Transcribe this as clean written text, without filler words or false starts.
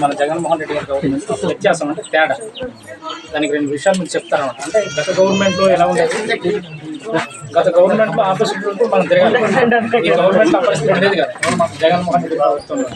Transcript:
మన జగన్మోహన్ రెడ్డి గారి గవర్నమెంట్ వ్యత్యాసం అంటే తేడా. దానికి రెండు విషయాలు మీకు చెప్తారన్నమాట. అంటే గత గవర్నమెంట్లో ఎలా ఉండేది, గత గవర్నమెంట్లో ఆపోజిట్ మనం తిరగాలి. ఈ గవర్నమెంట్లో ఆ పరిస్థితి ఉండేది కదా జగన్మోహన్ రెడ్డి ప్రభుత్వంలో.